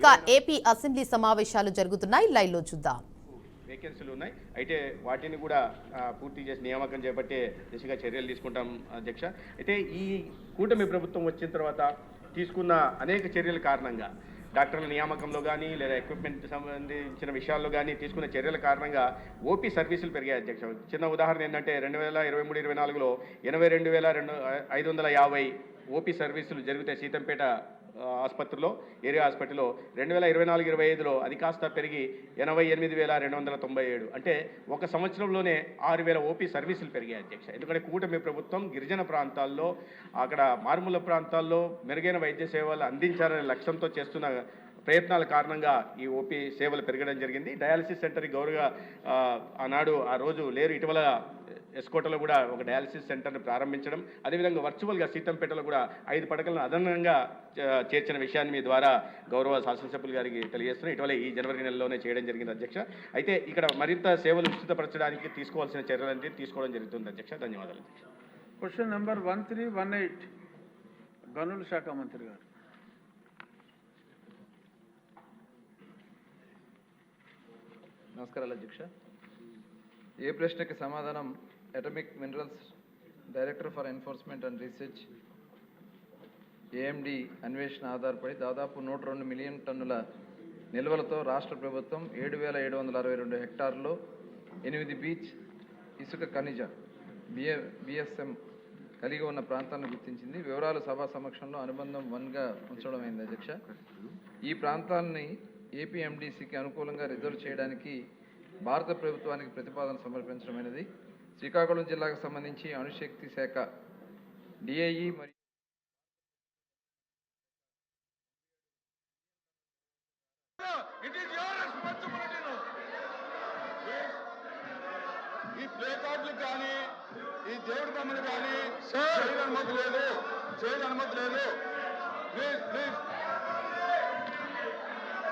ఇక AP assembly సమావేశాలు జరుగుతున్నాయి. లైవ్ లో చూద్దాం. వేకెన్సీలు ఉన్నాయి, అయితే వాటిని కూడా పూర్తి చేసి నియామకం చేపట్టే దిశగా చర్యలు తీసుకుంటాం అధ్యక్ష. అయితే ఈ కూటమి ప్రభుత్వం వచ్చిన తర్వాత తీసుకున్న అనేక చర్యల కారణంగా డాక్టర్ల నియామకంలో కానీ లేదా ఎక్విప్మెంట్ సంబంధించిన విషయాల్లో కానీ తీసుకున్న చర్యల కారణంగా ఓపీ సర్వీసులు పెరిగాయి అధ్యక్ష. చిన్న ఉదాహరణ ఏంటంటే 2023-24లో 82,550 ఓపీ సర్వీసులు జరిగితే సీతంపేట ఆసుపత్రిలో, ఏరియా హాస్పిటల్లో 2024-25లో అది కాస్త పెరిగి 88,297. అంటే ఒక సంవత్సరంలోనే 6,000 ఓపీ సర్వీసులు పెరిగాయి అధ్యక్ష. ఎందుకంటే కూటమి ప్రభుత్వం గిరిజన ప్రాంతాల్లో, అక్కడ మారుమూల ప్రాంతాల్లో మెరుగైన వైద్య సేవలు అందించాలనే లక్ష్యంతో చేస్తున్న ప్రయత్నాల కారణంగా ఈ ఓపీ సేవలు పెరగడం జరిగింది. డయాలసిస్ సెంటర్ గౌరవ ఆనాడు ఆ రోజు లేరు, ఇటీవల ఎస్కోటలో కూడా ఒక డయాలసిస్ సెంటర్ని ప్రారంభించడం, అదేవిధంగా వర్చువల్గా సీతంపేటలో కూడా 5 పడకలను అదనంగా చేర్చిన విషయాన్ని మీ ద్వారా గౌరవ శాసనసభ్యులు గారికి తెలియజేస్తున్నాం. ఇటీవల ఈ జనవరి నెలలోనే చేయడం జరిగింది అధ్యక్ష. అయితే ఇక్కడ మరింత సేవలు విస్తృతపరచడానికి తీసుకోవాల్సిన చర్యలన్నీ తీసుకోవడం జరుగుతుంది అధ్యక్ష. ధన్యవాదాలు అధ్యక్ష. క్వశ్చన్ నెంబర్ 1318 గనుల శాఖ మంత్రి గారు. నమస్కారాలు అధ్యక్ష. ఏ ప్రశ్నకి సమాధానం atomic minerals director for enforcement and research AMD అన్వేషణ ఆధారపడి దాదాపు 102 మిలియన్ టన్నుల నిల్వలతో రాష్ట్ర ప్రభుత్వం 7,762 హెక్టార్లో 8 బీచ్ ఇసుక ఖనిజ బిఎస్ఎం కలిగి ఉన్న ప్రాంతాలను గుర్తించింది. వివరాలు సభా సమక్షంలో అనుబంధం 1గా ఉంచడం అయింది అధ్యక్ష. ఈ ప్రాంతాలని ఏపీఎండిసికి అనుకూలంగా రిజర్వ్ చేయడానికి భారత ప్రభుత్వానికి ప్రతిపాదన సమర్పించడమైనది. శ్రీకాకుళం జిల్లాకు సంబంధించి అణుశక్తి శాఖ డిఐఈ మరియు ఈ ప్లే కార్డులు కానీ ఈ దేవుడి బొమ్మలు కానీ చేయని అనుమతి లేదు, చేయని అనుమతి లేదు. Please please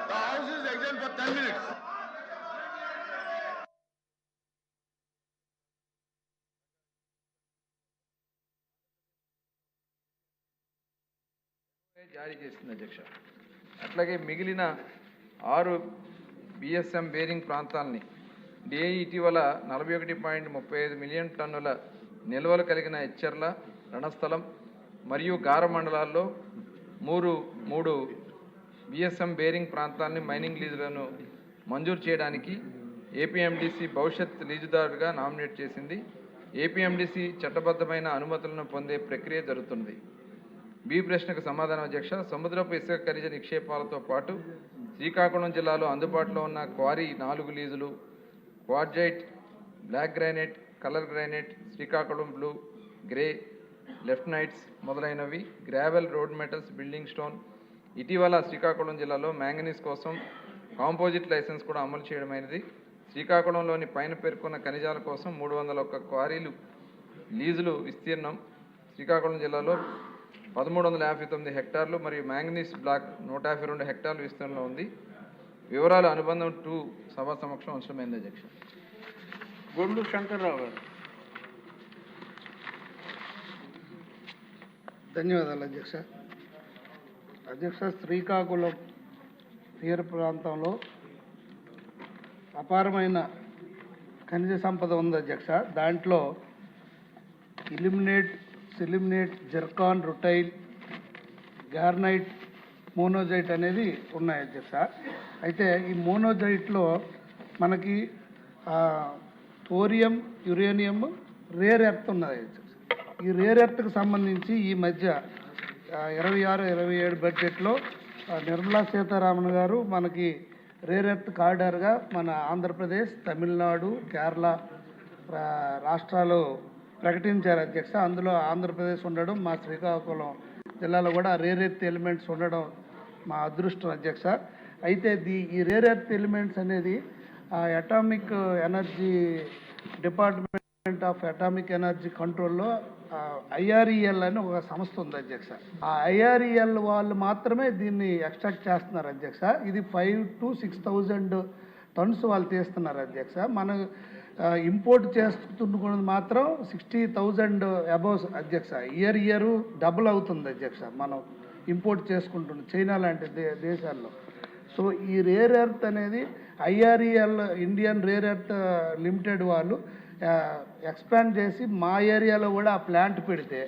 the house is exam for 10 minutes. జారీ చేసింది అధ్యక్ష. అట్లాగే మిగిలిన 6 బిఎస్ఎం బేరింగ్ ప్రాంతాలని డిఐ ఇటీవల 41.35 మిలియన్ టన్నుల నిల్వలు కలిగిన ఎచ్చర్ల, రణస్థలం మరియు గార మండలాల్లో 3 బిఎస్ఎం బేరింగ్ ప్రాంతాలని మైనింగ్ లీజులను మంజూరు చేయడానికి ఏపీఎండిసి భవిష్యత్ లీజుదారుగా నామినేట్ చేసింది. ఏపీఎండిసి చట్టబద్ధమైన అనుమతులను పొందే ప్రక్రియ జరుగుతుంది. బి ప్రశ్నకు సమాధానం అధ్యక్ష. సముద్రపు ఇసుక ఖనిజ నిక్షేపాలతో పాటు శ్రీకాకుళం జిల్లాలో అందుబాటులో ఉన్న క్వారీ 4 లీజులు quartzite, black granite, colour granite, Srikakulam blue, grey, leptynites మొదలైనవి, gravel, road metals, building stone. ఇటీవల శ్రీకాకుళం జిల్లాలో మ్యాంగనీస్ కోసం కాంపోజిట్ లైసెన్స్ కూడా అమలు చేయడమైనది. శ్రీకాకుళంలోని పైన పేర్కొన్న ఖనిజాల కోసం 301 క్వారీలు లీజులు విస్తీర్ణం శ్రీకాకుళం జిల్లాలో 1,359 హెక్టార్లు మరియు మ్యాంగనీస్ బ్లాక్ 152 హెక్టార్లు విస్తీర్ణంలో ఉంది. వివరాలు అనుబంధం 2 సభా సమక్షం అవసరమైంది అధ్యక్ష. గొండు శంకర్రావు గారు. ధన్యవాదాలు అధ్యక్ష. అధ్యక్ష, శ్రీకాకుళం తీర ప్రాంతంలో అపారమైన ఖనిజ సంపద ఉంది అధ్యక్ష. దాంట్లో ఇలిమినేట్, సిలిమినేట్, జర్కాన్, రుటైల్, గార్నైట్, మోనోజైట్ అనేది ఉన్నాయి అధ్యక్ష. అయితే ఈ మోనోజైట్లో మనకి థోరియం, యురేనియం, రేర్ ఎర్త్ ఉన్నది అధ్యక్ష. ఈ రేర్ ఎర్త్కి సంబంధించి ఈ మధ్య 26-27 బడ్జెట్లో నిర్మలా సీతారామన్ గారు మనకి రేర్ ఎర్త్ కారిడార్గా మన ఆంధ్రప్రదేశ్, తమిళనాడు, కేరళ రాష్ట్రాలు ప్రకటించారు అధ్యక్ష. అందులో ఆంధ్రప్రదేశ్ ఉండడం, మా శ్రీకాకుళం జిల్లాలో కూడా రేర్ ఎర్త్ ఎలిమెంట్స్ ఉండడం మా అదృష్టం అధ్యక్ష. అయితే ఈ రేర్ ఎర్త్ ఎలిమెంట్స్ అనేది atomic energy department of atomic energy కంట్రోల్లో ఐఆర్ఈఎల్ అని ఒక సంస్థ ఉంది అధ్యక్ష. ఆ ఐఆర్ఈఎల్ వాళ్ళు మాత్రమే దీన్ని ఎక్స్ట్రాక్ట్ చేస్తున్నారు అధ్యక్ష. ఇది 5,000 to 6,000 టన్స్ వాళ్ళు తీస్తున్నారు అధ్యక్ష. మన ఇంపోర్ట్ చేస్తున్నది మాత్రం 60,000 అబౌవ్ అధ్యక్ష. ఇయర్ డబుల్ అవుతుంది అధ్యక్ష మనం ఇంపోర్ట్ చేసుకుంటున్నాం చైనా లాంటి దేశాల్లో. సో ఈ రేర్ ఎర్త్ అనేది IREL Indian rare earth limited వాళ్ళు ఎక్స్పాండ్ చేసి మా ఏరియాలో కూడా ఆ ప్లాంట్ పెడితే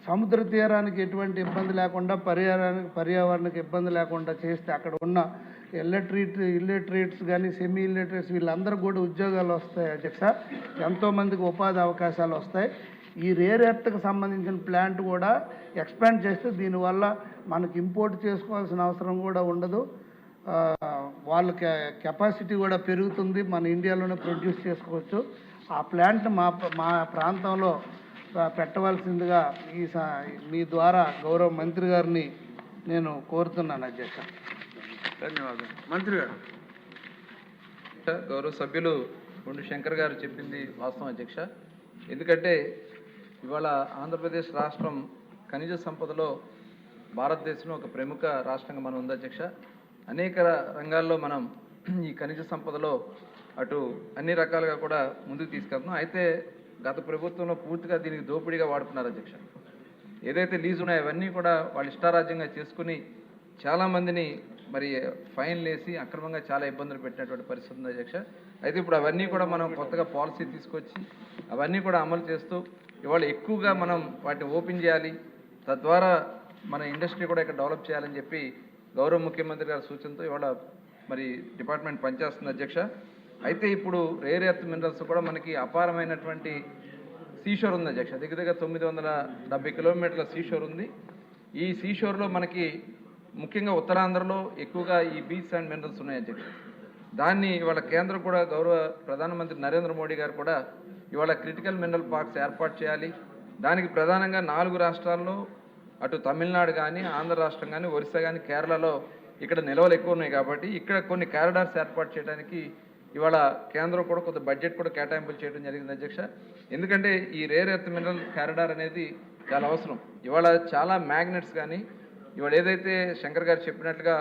సముద్ర తీరానికి ఎటువంటి ఇబ్బంది లేకుండా పర్యావరణానికి ఇబ్బంది లేకుండా చేస్తే అక్కడ ఉన్న ఇల్లిటరేట్స్ కానీ సెమీ ఇల్లిటరేట్స్ వీళ్ళందరికీ కూడా ఉద్యోగాలు వస్తాయి అధ్యక్ష. ఎంతోమందికి ఉపాధి అవకాశాలు వస్తాయి. ఈ రేర్ ఎర్త్కి సంబంధించిన ప్లాంట్ కూడా ఎక్స్పాండ్ చేస్తే దీనివల్ల మనకి ఇంపోర్ట్ చేసుకోవాల్సిన అవసరం కూడా ఉండదు. వాళ్ళకి కెపాసిటీ కూడా పెరుగుతుంది. మన ఇండియాలోనే ప్రొడ్యూస్ చేసుకోవచ్చు. ఆ ప్లాంట్ మా ప్రాంతంలో పెట్టవలసిందిగా మీ ద్వారా గౌరవ మంత్రి గారిని నేను కోరుతున్నాను అధ్యక్ష. ధన్యవాదాలు. మంత్రి గారు. గౌరవ సభ్యులు గుండు శంకర్ గారు చెప్పింది వాస్తవం అధ్యక్ష. ఎందుకంటే ఇవాళ ఆంధ్రప్రదేశ్ రాష్ట్రం ఖనిజ సంపదలో భారతదేశంలో ఒక ప్రముఖ రాష్ట్రంగా మనం ఉంది అధ్యక్ష. అనేక రంగాల్లో మనం ఈ ఖనిజ సంపదలో అటు అన్ని రకాలుగా కూడా ముందుకు తీసుకెళ్తున్నాం. అయితే గత ప్రభుత్వంలో పూర్తిగా దీనికి దోపిడీగా వాడుకున్నారు అధ్యక్ష. ఏదైతే లీజు ఉన్నాయో అవన్నీ కూడా వాళ్ళు ఇష్టారాజ్యంగా చేసుకుని చాలామందిని మరి ఫైన్లు వేసి అక్రమంగా చాలా ఇబ్బందులు పెట్టినటువంటి పరిస్థితి ఉంది అధ్యక్ష. అయితే ఇప్పుడు అవన్నీ కూడా మనం కొత్తగా పాలసీ తీసుకొచ్చి అవన్నీ కూడా అమలు చేస్తూ ఇవాళ ఎక్కువగా మనం వాటిని ఓపెన్ చేయాలి, తద్వారా మన ఇండస్ట్రీ కూడా ఇక్కడ డెవలప్ చేయాలని చెప్పి గౌరవ ముఖ్యమంత్రి గారి సూచనతో ఇవాళ మరి డిపార్ట్మెంట్ పనిచేస్తుంది అధ్యక్ష. అయితే ఇప్పుడు రేర్ ఎర్త్ మినరల్స్ కూడా మనకి అపారమైనటువంటి సీషోర్ ఉంది అధ్యక్ష. దగ్గర 970 కిలోమీటర్ల సీషోర్ ఉంది. ఈ సీషోర్లో మనకి ముఖ్యంగా ఉత్తరాంధ్రలో ఎక్కువగా ఈ బీచ్ అండ్ మినరల్స్ ఉన్నాయి అధ్యక్ష. దాన్ని ఇవాళ కేంద్రం కూడా గౌరవ ప్రధానమంత్రి నరేంద్ర మోడీ గారు కూడా ఇవాళ క్రిటికల్ మినరల్ పార్క్స్ ఏర్పాటు చేయాలి. దానికి ప్రధానంగా 4 రాష్ట్రాల్లో అటు తమిళనాడు కానీ, ఆంధ్ర రాష్ట్రం కానీ, ఒరిస్సా కానీ, కేరళలో ఇక్కడ నిల్వలు ఎక్కువ ఉన్నాయి కాబట్టి ఇక్కడ కొన్ని కారిడార్స్ ఏర్పాటు చేయడానికి ఇవాళ కేంద్రం కూడా కొంత బడ్జెట్ కూడా కేటాయింపులు చేయడం జరిగింది అధ్యక్ష. ఎందుకంటే ఈ రేర్ ఎర్త్ మినరల్ కారిడార్ అనేది చాలా అవసరం. ఇవాళ చాలా మ్యాగ్నెట్స్ కానీ ఇవాళ ఏదైతే శంకర్ గారు చెప్పినట్లుగా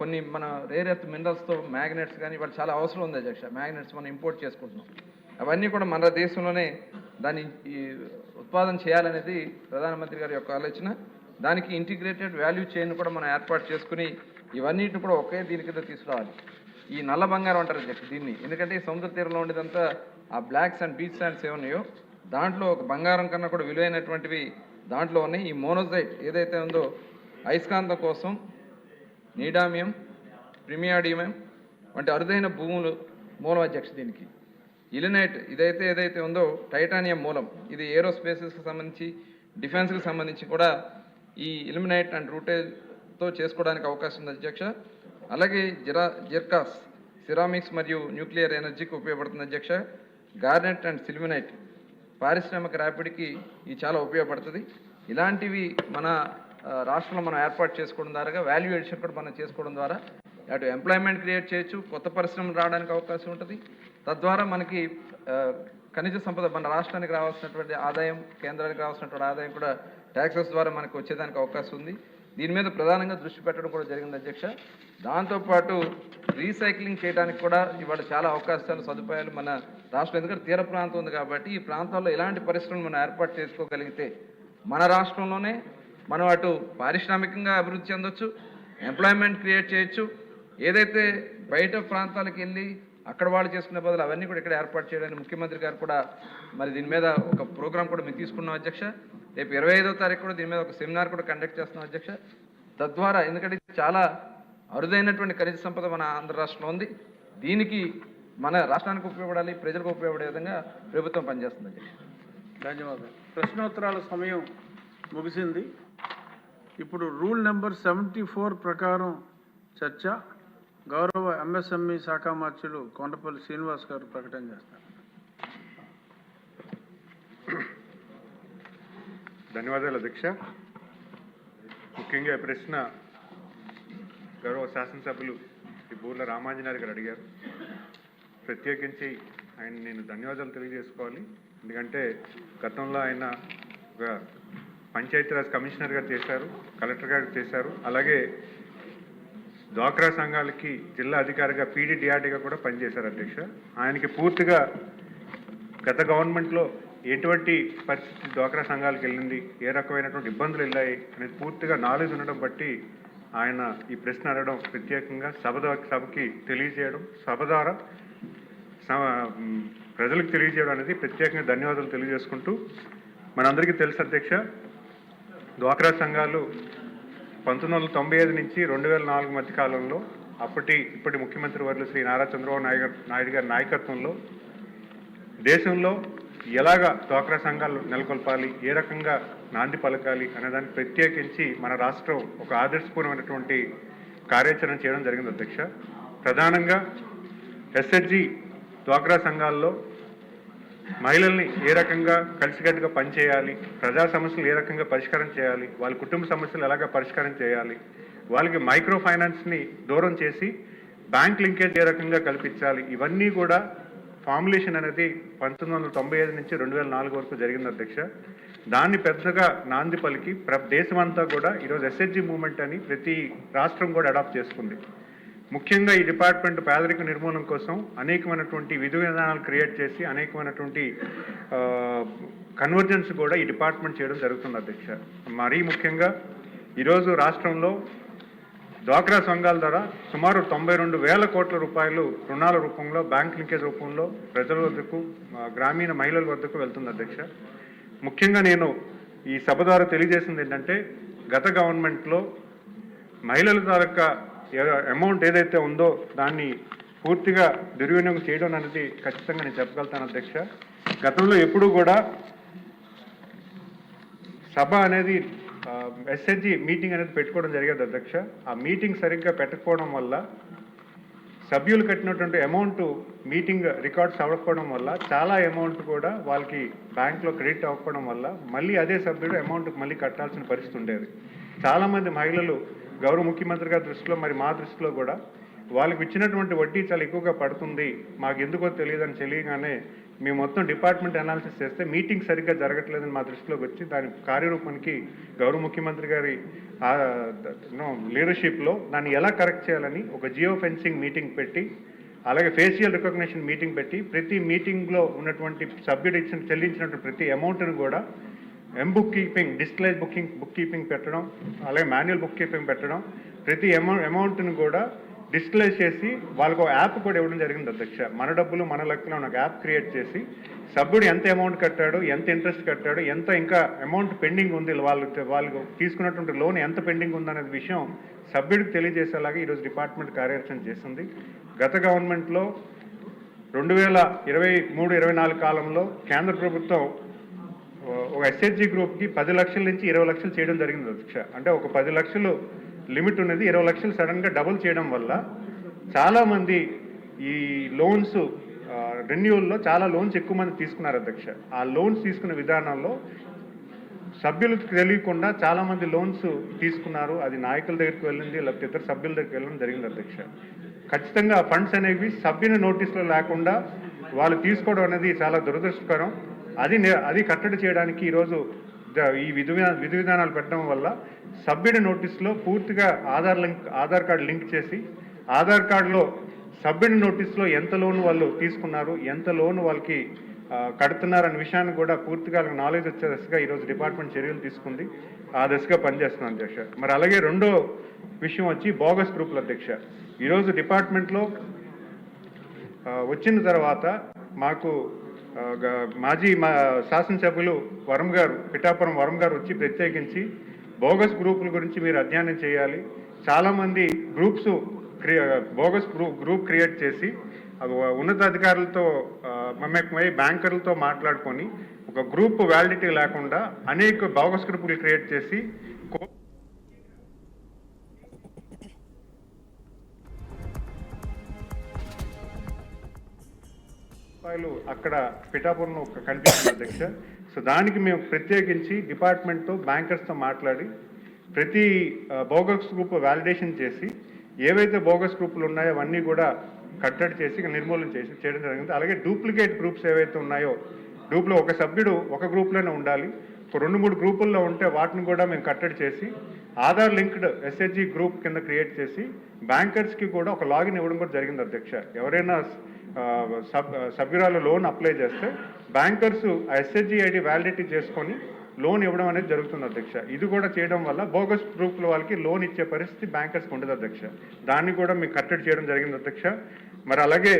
కొన్ని మన రేర్ ఎర్త్ మినరల్స్తో మ్యాగ్నెట్స్ కానీ ఇవాళ చాలా అవసరం ఉంది అధ్యక్ష. మ్యాగ్నెట్స్ మనం ఇంపోర్ట్ చేసుకుంటున్నాం. అవన్నీ కూడా మన దేశంలోనే దాన్ని ఉత్పాదన చేయాలనేది ప్రధానమంత్రి గారి యొక్క ఆలోచన. దానికి ఇంటిగ్రేటెడ్ వాల్యూ చైన్ కూడా మనం ఏర్పాటు చేసుకుని ఇవన్నిటిని కూడా ఒకే దీని కింద తీసుకురావాలి. ఈ నల్ల బంగారం అంటారు అధ్యక్ష దీన్ని. ఎందుకంటే ఈ సముద్ర తీరంలో ఉండేదంతా ఆ బ్లాక్స్ అండ్ బీచ్ శాండ్స్ ఏమున్నాయో దాంట్లో ఒక బంగారం కన్నా కూడా విలువైనటువంటివి దాంట్లో ఉన్నాయి. ఈ మోనోజైట్ ఏదైతే ఉందో అయస్కాంతం కోసం నీడామియం, ప్రిమియాడియం వంటి అరుదైన భూములు మూలం అధ్యక్ష. దీనికి ఇలినైట్ ఏదైతే ఉందో టైటానియం మూలం. ఇది ఏరోస్పేసెస్కి సంబంధించి, డిఫెన్స్కి సంబంధించి కూడా ఈ ఇలిమినైట్ అండ్ రూటేజ్తో చేసుకోవడానికి అవకాశం ఉంది అధ్యక్ష. అలాగే జిర్కాస్ సిరామిక్స్ మరియు న్యూక్లియర్ ఎనర్జీకి ఉపయోగపడుతుంది అధ్యక్ష. గార్నెట్ అండ్ సిల్వినైట్ పారిశ్రామిక రాపిడికి ఇది చాలా ఉపయోగపడుతుంది. ఇలాంటివి మన రాష్ట్రంలో మనం ఏర్పాటు చేసుకోవడం ద్వారా వాల్యూ ఎడిషన్ కూడా మనం చేసుకోవడం ద్వారా అటు ఎంప్లాయ్మెంట్ క్రియేట్ చేయొచ్చు, కొత్త పరిశ్రమలు రావడానికి అవకాశం ఉంటుంది. తద్వారా మనకి ఖనిజ సంపద మన రాష్ట్రానికి రావాల్సినటువంటి ఆదాయం, కేంద్రానికి రావాల్సినటువంటి ఆదాయం కూడా ట్యాక్సెస్ ద్వారా మనకు వచ్చేదానికి అవకాశం ఉంది. దీని మీద ప్రధానంగా దృష్టి పెట్టడం కూడా జరిగింది అధ్యక్ష. దాంతోపాటు రీసైక్లింగ్ చేయడానికి కూడా ఇవాళ చాలా అవకాశాలు, సదుపాయాలు మన రాష్ట్రం, ఎందుకంటే తీర ప్రాంతం ఉంది కాబట్టి ఈ ప్రాంతాల్లో ఇలాంటి పరిశ్రమలు మనం ఏర్పాటు చేసుకోగలిగితే మన రాష్ట్రంలోనే మనం అటు పారిశ్రామికంగా అభివృద్ధి చెందొచ్చు, ఎంప్లాయ్మెంట్ క్రియేట్ చేయొచ్చు. ఏదైతే బయట ప్రాంతాలకు వెళ్ళి అక్కడ వాళ్ళు చేసుకునే బదులు అవన్నీ కూడా ఇక్కడ ఏర్పాటు చేయడానికి ముఖ్యమంత్రి గారు కూడా మరి దీని మీద ఒక ప్రోగ్రాం కూడా మేము తీసుకున్నాం అధ్యక్ష. రేపు 25వ తారీఖు కూడా దీని మీద ఒక సెమినార్ కూడా కండక్ట్ చేస్తున్నాం అధ్యక్ష. తద్వారా ఎందుకంటే చాలా అరుదైనటువంటి ఖనిజ సంపద మన ఆంధ్ర రాష్ట్రంలో ఉంది. దీనికి మన రాష్ట్రానికి ఉపయోగపడాలి, ప్రజలకు ఉపయోగపడే విధంగా ప్రభుత్వం పనిచేస్తుంది అధ్యక్ష. ధన్యవాదాలు. ప్రశ్నోత్తరాల సమయం ముగిసింది. ఇప్పుడు రూల్ నెంబర్ 74 ప్రకారం చర్చ గౌరవ MSME శాఖ మార్చులు కొండపల్లి శ్రీనివాస్ గారు ప్రకటన చేస్తారు. ధన్యవాదాలు అధ్యక్ష. ముఖ్యంగా ఈ ప్రశ్న గౌరవ శాసనసభ్యులు శ్రీ బూర్ల రామాంజనేయులు గారు అడిగారు. ప్రత్యేకించి ఆయన నేను ధన్యవాదాలు తెలియజేసుకోవాలి. ఎందుకంటే గతంలో ఆయన ఒక పంచాయతీరాజ్ కమిషనర్ గారు చేశారు, కలెక్టర్ గారు చేశారు, అలాగే డ్వాక్రా సంఘాలకి జిల్లా అధికారిగా PDDRDగా కూడా పనిచేశారు అధ్యక్ష. ఆయనకి పూర్తిగా గత గవర్నమెంట్లో ఎటువంటి పరిస్థితి డ్వాక్రా సంఘాలకు వెళ్ళింది, ఏ రకమైనటువంటి ఇబ్బందులు వెళ్ళాయి అనేది పూర్తిగా నాలెడ్జ్ ఉండడం బట్టి ఆయన ఈ ప్రశ్న అడగడం, ప్రత్యేకంగా సభకి తెలియజేయడం, సభ ద్వారా ప్రజలకు తెలియజేయడం అనేది ప్రత్యేకంగా ధన్యవాదాలు తెలియజేసుకుంటూ, మనందరికీ తెలుసు అధ్యక్ష, డ్వాక్రా సంఘాలు 1995 నుంచి 2004 మధ్య కాలంలో ఇప్పటి ముఖ్యమంత్రి వర్యులు శ్రీ నారా చంద్రబాబు నాయుడు గారి నాయకత్వంలో దేశంలో ఎలాగా డ్వాక్రా సంఘాలు నెలకొల్పాలి, ఏ రకంగా నాంది పలకాలి అనేదానికి ప్రత్యేకించి మన రాష్ట్రం ఒక ఆదర్శపూర్వమైనటువంటి కార్యాచరణ చేయడం జరిగింది అధ్యక్ష. ప్రధానంగా ఎస్హెచ్జి డ్వాక్రా సంఘాల్లో మహిళల్ని ఏ రకంగా కలిసికట్టుగా పనిచేయాలి, ప్రజా సమస్యలు ఏ రకంగా పరిష్కారం చేయాలి, వాళ్ళ కుటుంబ సమస్యలు ఎలాగా పరిష్కారం చేయాలి, వాళ్ళకి మైక్రో ఫైనాన్స్ని దూరం చేసి బ్యాంక్ లింకేజ్ ఏ రకంగా కల్పించాలి, ఇవన్నీ కూడా ఫార్ములేషన్ అనేది 1995 నుంచి 2004 వరకు జరిగింది అధ్యక్ష. దాన్ని పెద్దగా నాంది పలికి దేశమంతా కూడా ఈరోజు ఎస్హెచ్జి మూవ్మెంట్ అని ప్రతి రాష్ట్రం కూడా అడాప్ట్ చేసుకుంది. ముఖ్యంగా ఈ డిపార్ట్మెంట్ పేదరిక నిర్మూలన కోసం అనేకమైనటువంటి విధి విధానాలు క్రియేట్ చేసి అనేకమైనటువంటి కన్వర్జెన్స్ కూడా ఈ డిపార్ట్మెంట్ చేయడం జరుగుతుంది అధ్యక్ష. మరీ ముఖ్యంగా ఈరోజు రాష్ట్రంలో డ్వాక్రా సంఘాల ద్వారా సుమారు 92,000 కోట్ల రూపాయలు రుణాల రూపంలో, బ్యాంక్ లింకేజ్ రూపంలో ప్రజల వద్దకు, గ్రామీణ మహిళల వద్దకు వెళ్తుంది అధ్యక్ష. ముఖ్యంగా నేను ఈ సభ ద్వారా తెలియజేసింది ఏంటంటే, గత గవర్నమెంట్లో మహిళల తాలూకా అమౌంట్ ఏదైతే ఉందో దాన్ని పూర్తిగా దుర్వినియోగం చేయడం అనేది ఖచ్చితంగా నేను చెప్పగలుగుతాను అధ్యక్ష. గతంలో ఎప్పుడూ కూడా సభ అనేది ఎస్హెచ్జి మీటింగ్ అనేది పెట్టుకోవడం జరిగేది అధ్యక్ష. ఆ మీటింగ్ సరిగ్గా పెట్టకపోవడం వల్ల సభ్యులు కట్టినటువంటి అమౌంట్ మీటింగ్ రికార్డ్స్ అవ్వకపోవడం వల్ల చాలా అమౌంట్ కూడా వాళ్ళకి బ్యాంక్లో క్రెడిట్ అవ్వకపోవడం వల్ల మళ్ళీ అదే సభ్యుడు అమౌంట్ మళ్ళీ కట్టాల్సిన పరిస్థితి ఉండేది. చాలామంది మహిళలు గౌరవ ముఖ్యమంత్రి గారి దృష్టిలో, మరి మా దృష్టిలో కూడా వాళ్ళకి ఇచ్చినటువంటి వడ్డీ చాలా ఎక్కువగా పడుతుంది, మాకు ఎందుకో తెలియదని తెలియగానే మేము మొత్తం డిపార్ట్మెంట్ అనాలిసిస్ చేస్తే మీటింగ్ సరిగ్గా జరగట్లేదని మా దృష్టిలోకి వచ్చి దాని కార్యరూపానికి గౌరవ ముఖ్యమంత్రి గారి లీడర్షిప్లో దాన్ని ఎలా కరెక్ట్ చేయాలని ఒక జియో ఫెన్సింగ్ మీటింగ్ పెట్టి, అలాగే ఫేషియల్ రికగ్నిషన్ మీటింగ్ పెట్టి ప్రతి మీటింగ్లో ఉన్నటువంటి సభ్యుడు చెల్లించినటువంటి ప్రతి అమౌంట్ను కూడా bookkeeping, digitalise bookkeeping పెట్టడం, అలాగే మాన్యువల్ బుక్ కీపింగ్ పెట్టడం, ప్రతి అమౌంట్ను కూడా డిజిటలైజ్ చేసి వాళ్ళకు యాప్ కూడా ఇవ్వడం జరిగింది అధ్యక్ష. మన డబ్బులు మన లెక్కలో ఒక యాప్ క్రియేట్ చేసి సభ్యుడు ఎంత అమౌంట్ కట్టాడు, ఎంత ఇంట్రెస్ట్ కట్టాడు, ఎంత ఇంకా అమౌంట్ పెండింగ్ ఉంది, వాళ్ళు తీసుకున్నటువంటి లోన్ ఎంత పెండింగ్ ఉందనే విషయం సభ్యుడికి తెలియజేసేలాగా ఈరోజు డిపార్ట్మెంట్ కార్యాచరణ చేస్తుంది. గత గవర్నమెంట్లో 2023-24 కాలంలో కేంద్ర ప్రభుత్వం ఒక ఎస్హెచ్జి గ్రూప్కి 10 లక్షల నుంచి 20 లక్షలు చేయడం జరిగింది అధ్యక్ష. అంటే ఒక 10 లక్షలు లిమిట్ ఉన్నది 20 లక్షలు సడన్గా డబుల్ చేయడం వల్ల చాలామంది ఈ లోన్స్ రెన్యూవల్లో చాలా లోన్స్ ఎక్కువ మంది తీసుకున్నారు అధ్యక్ష. ఆ లోన్స్ తీసుకునే విధానంలో సభ్యులకు తెలియకుండా చాలామంది లోన్స్ తీసుకున్నారు. అది నాయకుల దగ్గరికి వెళ్ళింది, లేకపోతే ఇతర సభ్యుల దగ్గరికి వెళ్ళడం జరిగింది అధ్యక్ష. ఖచ్చితంగా ఫండ్స్ అనేవి సభ్యుని నోటీసులో లేకుండా వాళ్ళు తీసుకోవడం అనేది చాలా దురదృష్టకరం. అది కట్టడి చేయడానికి ఈరోజు ఈ విధి విధానాలు పెట్టడం వల్ల సభ్యుడి నోటీసులో పూర్తిగా ఆధార్ కార్డు లింక్ చేసి, ఆధార్ కార్డులో సభ్యుడి నోటీసులో ఎంత లోన్ వాళ్ళు తీసుకున్నారు, ఎంత లోన్ వాళ్ళకి కడుతున్నారు అనే విషయాన్ని కూడా పూర్తిగా నాలెడ్జ్ వచ్చే దశగా ఈరోజు డిపార్ట్మెంట్ చర్యలు తీసుకుంది. ఆ దశగా పనిచేస్తున్నాం అధ్యక్ష. మరి అలాగే రెండో విషయం వచ్చి బోగస్ గ్రూపుల అధ్యక్ష. ఈరోజు డిపార్ట్మెంట్లో వచ్చిన తర్వాత మాకు మాజీ శాసనసభ్యులు పిఠాపురం వరం గారు వచ్చి ప్రత్యేకించి బోగస్ గ్రూపుల గురించి మీరు అధ్యయనం చేయాలి, చాలామంది గ్రూప్స్ బోగస్ గ్రూప్ క్రియేట్ చేసి ఉన్నతాధికారులతో మమేకమై బ్యాంకర్లతో మాట్లాడుకొని ఒక గ్రూప్ వ్యాలిడిటీ లేకుండా అనేక బోగస్ గ్రూపులు క్రియేట్ చేసి అక్కడ పిఠాపురంలో కనిపిస్తుంది అధ్యక్ష. సో దానికి మేము ప్రత్యేకించి డిపార్ట్మెంట్తో బ్యాంకర్స్తో మాట్లాడి ప్రతి బోగస్ గ్రూప్ వ్యాలిడేషన్ చేసి ఏవైతే బోగస్ గ్రూపులు ఉన్నాయో అవన్నీ కూడా కట్టడి చేసి నిర్మూలన చేయడం జరిగింది. అలాగే డూప్లికేట్ గ్రూప్స్ ఏవైతే ఉన్నాయో, ఒక సభ్యుడు ఒక గ్రూప్లోనే ఉండాలి, 2-3 గ్రూపుల్లో ఉంటే వాటిని కూడా మేము కట్టడి చేసి ఆధార్ లింక్డ్ ఎస్హెచ్జి గ్రూప్ కింద క్రియేట్ చేసి బ్యాంకర్స్కి కూడా ఒక లాగిన్ ఇవ్వడం కూడా జరిగింది అధ్యక్ష. ఎవరైనా సభ్యురాలు లోన్ అప్లై చేస్తే బ్యాంకర్స్ ఆ ఎస్హెచ్జి ఐడి వ్యాలిడిటీ చేసుకొని లోన్ ఇవ్వడం అనేది జరుగుతుంది అధ్యక్ష. ఇది కూడా చేయడం వల్ల బోగస్ ప్రూఫ్ల వాళ్ళకి లోన్ ఇచ్చే పరిస్థితి బ్యాంకర్స్కి ఉండదు అధ్యక్ష. దాన్ని కూడా మీకు కట్టడి చేయడం జరిగింది అధ్యక్ష. మరి అలాగే